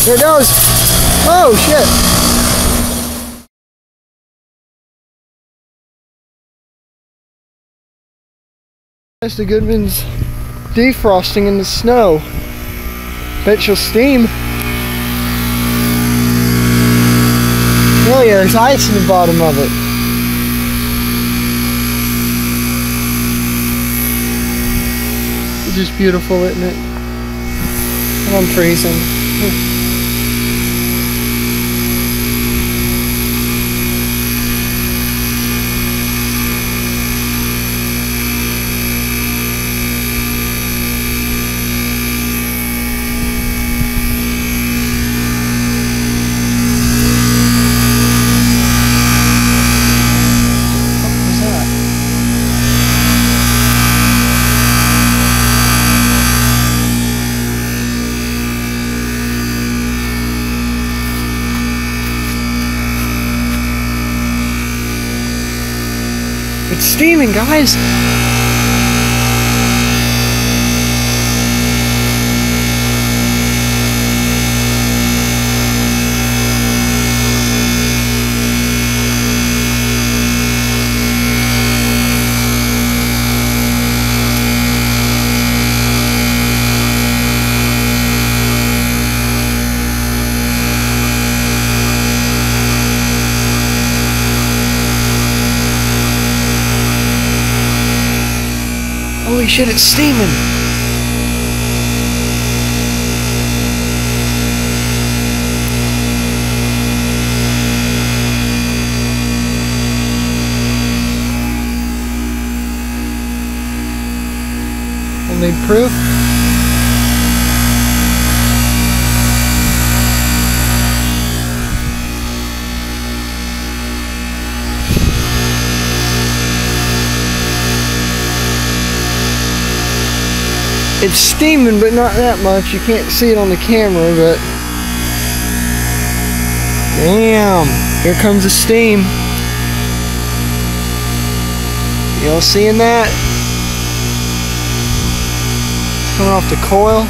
There it goes. Oh, shit. That's the Goodman's defrosting in the snow. Bet she'll steam. Oh yeah, there's ice in the bottom of it. It's just beautiful, isn't it? And I'm freezing. It's steaming, guys! Holy shit, it's steaming! We'll need proof. It's steaming, but not that much. You can't see it on the camera, but damn, here comes the steam. Y'all seeing that? It's coming off the coil.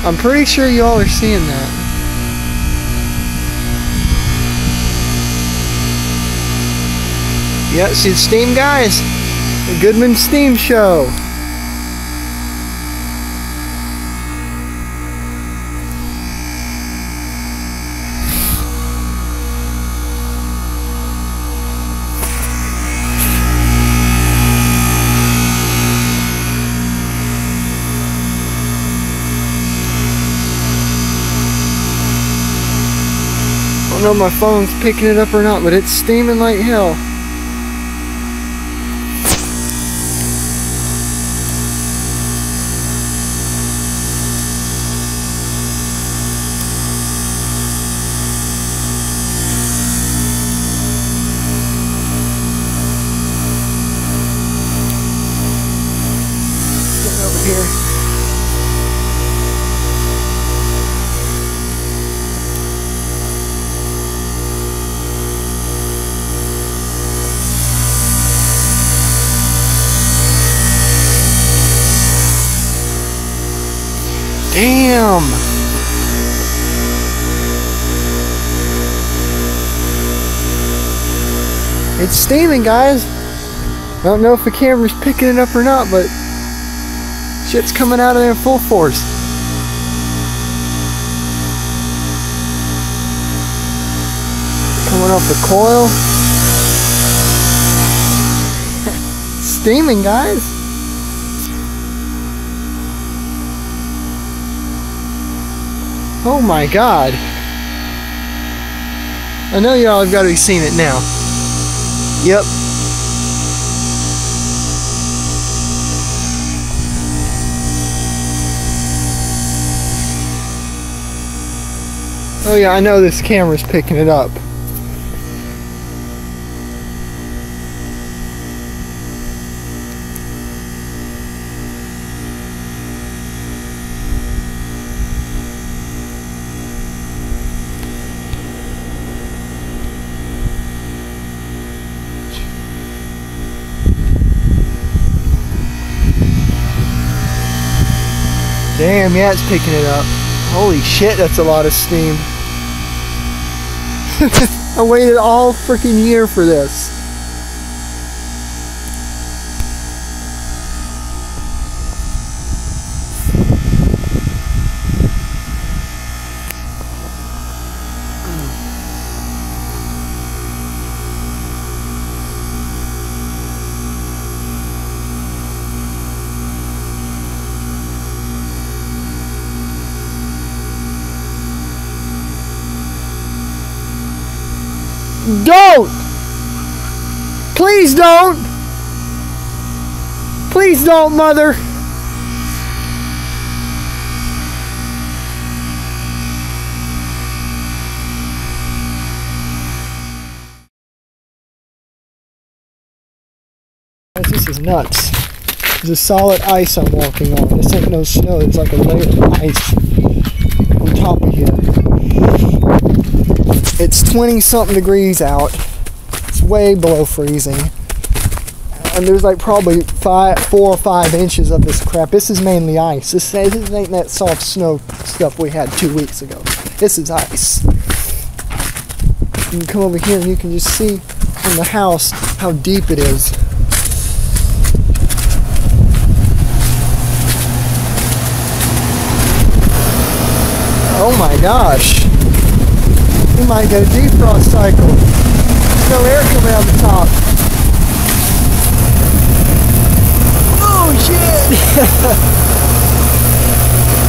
I'm pretty sure y'all are seeing that. Yeah, see the steam, guys? The Goodman Steam Show. I don't know if my phone's picking it up or not, but it's steaming like hell. Here. Damn! It's steaming, guys. I don't know if the camera's picking it up or not, but shit's coming out of there full force. Coming off the coil. Steaming, guys. Oh my god. I know y'all have got to be seeing it now. Yep. Oh yeah, I know this camera's picking it up. Damn, yeah, it's picking it up. Holy shit, that's a lot of steam. I waited all freaking year for this. Don't! Please don't! Please don't, Mother! This is nuts. This is solid ice I'm walking on. This ain't no snow, it's like a layer of ice on top of here. It's 20-something degrees out. It's way below freezing. And there's like probably 4 or 5 inches of this crap. This is mainly ice. This ain't that soft snow stuff we had 2 weeks ago. This is ice. You can come over here and you can just see from the house how deep it is. Oh my gosh. We might get a defrost cycle. There's no air coming out the top. Oh shit!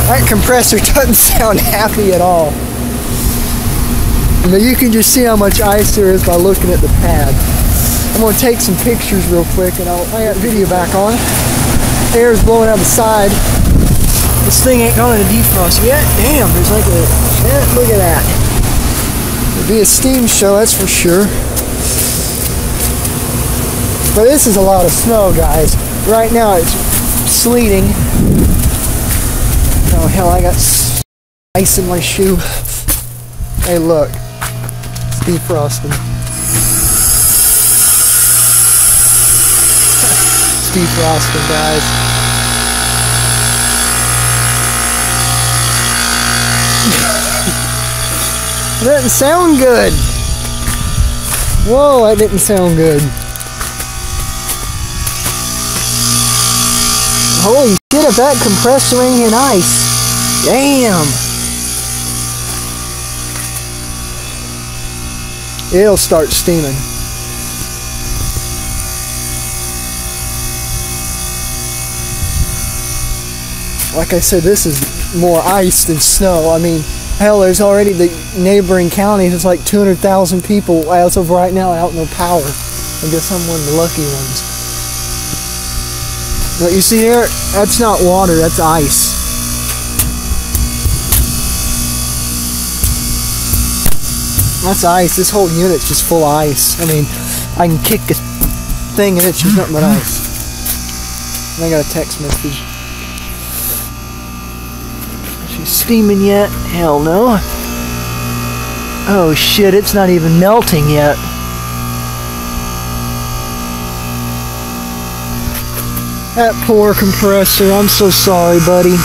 That compressor doesn't sound happy at all. But you can just see how much ice there is by looking at the pad. I'm going to take some pictures real quick and I got video back on. Air's blowing out the side. This thing ain't going to defrost yet. Damn, there's like a... Yeah, look at that. It'll be a steam show, that's for sure. But this is a lot of snow, guys. Right now it's sleeting. Oh hell, I got ice in my shoe. Hey look, it's defrosting. It's defrosting, guys. That didn't sound good. Whoa, that didn't sound good. Holy shit, if that compressor ain't in ice. Damn. It'll start steaming. Like I said, this is more ice than snow. I mean, hell, there's already the neighboring counties. It's like 200,000 people as of right now out no power. I guess I'm one of the lucky ones. But you see there, that's not water, that's ice. That's ice. This whole unit's just full of ice. I mean, I can kick a thing and it's just nothing but ice. And I got a text message. She's steaming yet? Hell no. Oh shit, it's not even melting yet. That poor compressor, I'm so sorry, buddy.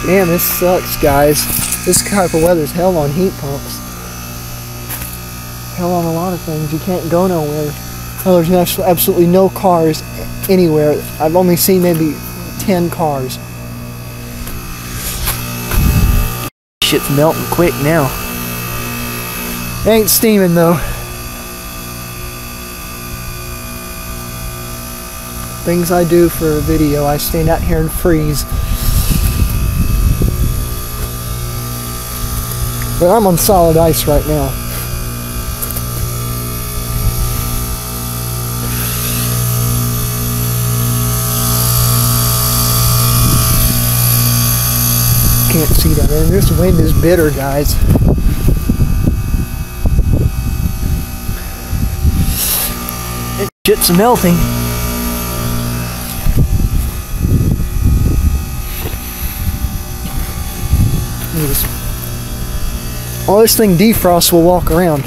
Damn, this sucks, guys. This type of weather's hell on heat pumps. Hell on a lot of things. You can't go nowhere. Oh, there's absolutely no cars anywhere. I've only seen maybe 10 cars. Shit's melting quick now. It ain't steaming though. Things I do for a video, I stand out here and freeze. But I'm on solid ice right now. Can't see that, and this wind is bitter, guys. Shit's melting. All this thing defrosts will walk around.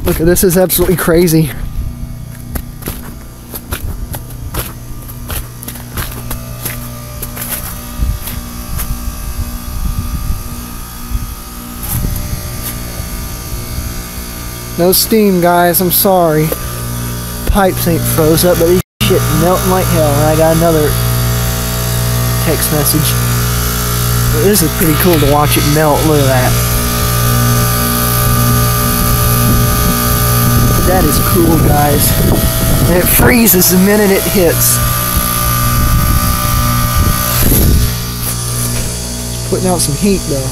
Look at this, is absolutely crazy. No steam, guys, I'm sorry. Pipes ain't froze up, but these shit melting like hell. And I got another text message. This is pretty cool to watch it melt. Look at that. That is cool, guys. And it freezes the minute it hits. Putting out some heat though.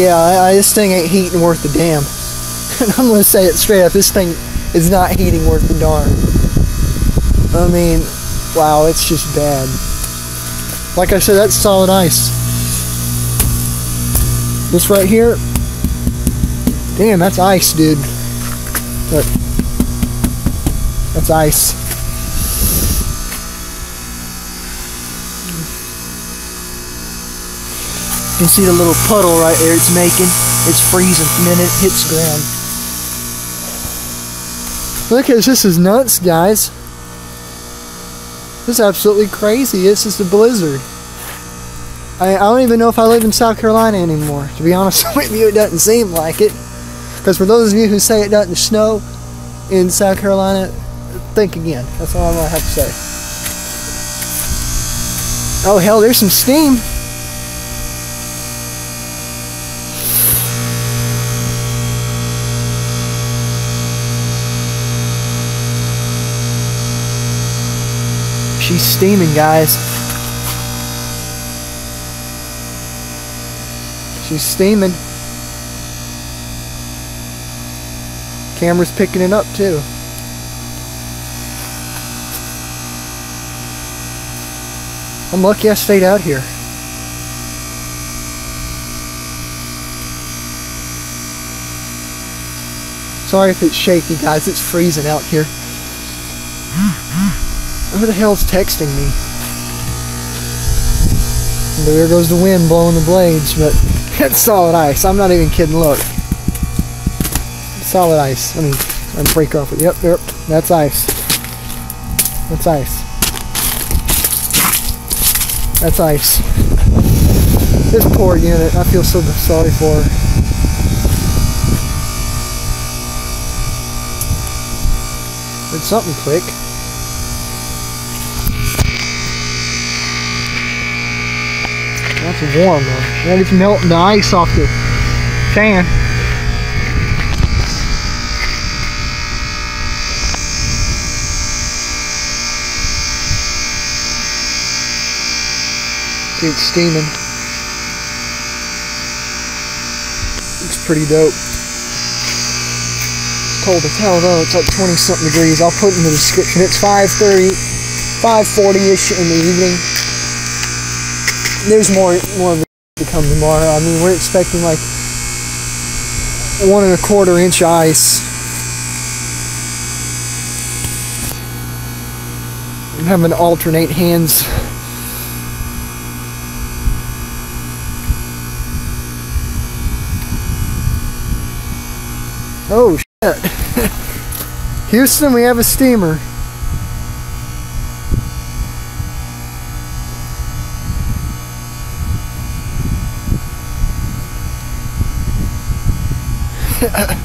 Yeah, this thing ain't heating worth a damn. I'm gonna say it straight up. This thing is not heating worth a darn. I mean, wow, it's just bad. Like I said, that's solid ice. This right here, damn, that's ice, dude. Look, that's ice. You can see the little puddle right there it's making. It's freezing the minute it hits the ground. Look at this, this is nuts, guys. This is absolutely crazy. This is a blizzard. I don't even know if I live in South Carolina anymore. To be honest with you, it doesn't seem like it. Because for those of you who say it doesn't snow in South Carolina, think again. That's all I'm going to have to say. Oh hell, there's some steam. She's steaming, guys. She's steaming. Camera's picking it up too. I'm lucky I stayed out here. Sorry if it's shaky, guys. It's freezing out here. Who the hell's texting me? And there goes the wind blowing the blades, but it's solid ice. I'm not even kidding. Look. Solid ice. Let me break off it. Yep, that's ice. That's ice. That's ice. This poor unit, I feel so sorry for her. Did something click? That's warm though. Yeah, it's melting the ice off the fan. See, it's steaming. Looks pretty dope. It's cold as hell though. It's like 20 something degrees. I'll put it in the description. It's 5:30, 5:40ish in the evening. There's more to come tomorrow. I mean, we're expecting like 1 1/4 inch ice. I'm having to alternate hands. Oh shit. Houston, we have a steamer.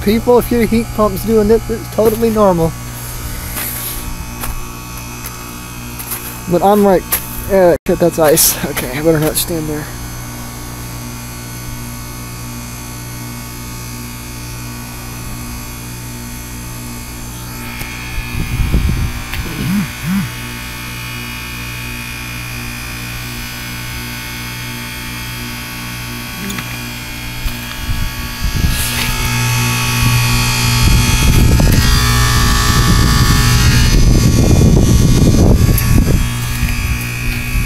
People, if your heat pump's doing this, it's totally normal. But I'm like, yeah, shit, that's ice. Okay, I better not stand there.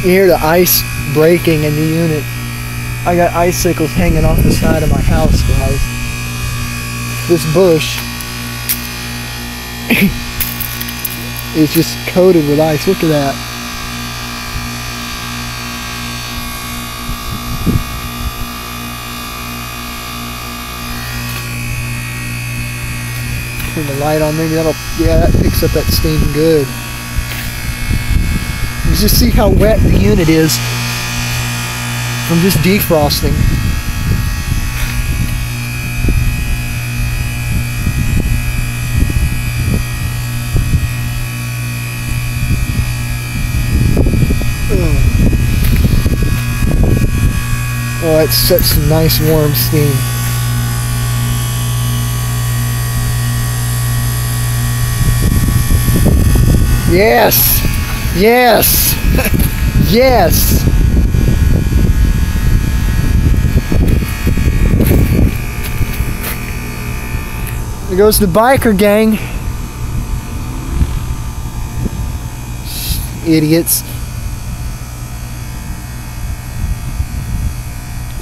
You hear the ice breaking in the unit. I got icicles hanging off the side of my house, guys. This bush is just coated with ice. Look at that. Turn the light on, maybe that'll, yeah, that picks up that steam good. You just see how wet the unit is from just defrosting. Oh, that's such some nice warm steam. Yes! Yes! Yes! There goes the biker gang. Idiots.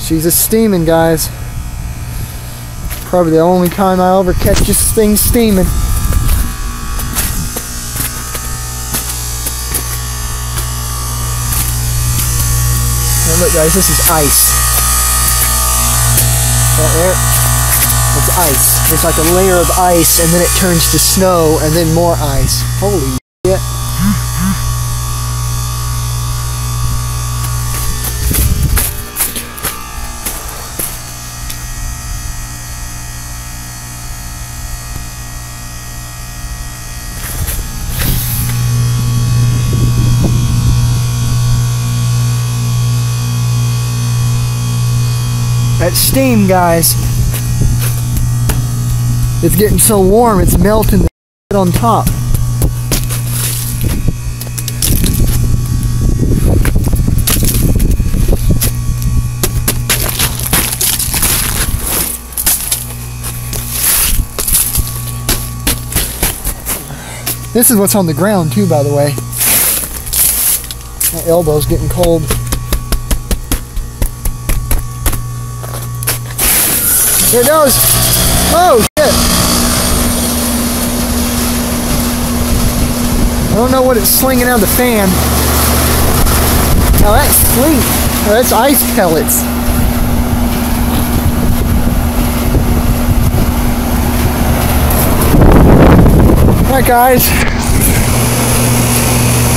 She's a steaming, guys. Probably the only time I ever catch this thing steaming. Now look, guys, this is ice. Right there. It's ice. It's like a layer of ice, and then it turns to snow, and then more ice. Holy shit. That steam, guys. It's getting so warm, it's melting the shit on top. This is what's on the ground too, by the way. My elbow's getting cold. There it goes! Oh shit! I don't know what it's slinging out of the fan. Oh, that's sleet. Oh, that's ice pellets. Alright, guys.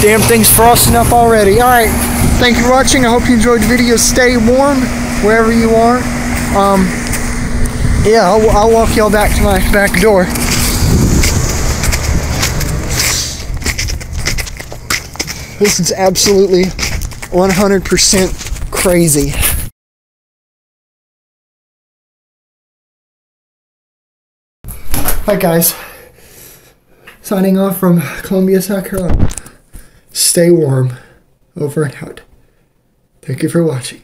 Damn thing's frosting up already. Alright, thank you for watching. I hope you enjoyed the video. Stay warm wherever you are. Yeah, I'll walk y'all back to my back door. This is absolutely 100% crazy. Hi guys, signing off from Columbia, South Carolina. Stay warm. Over and out. Thank you for watching.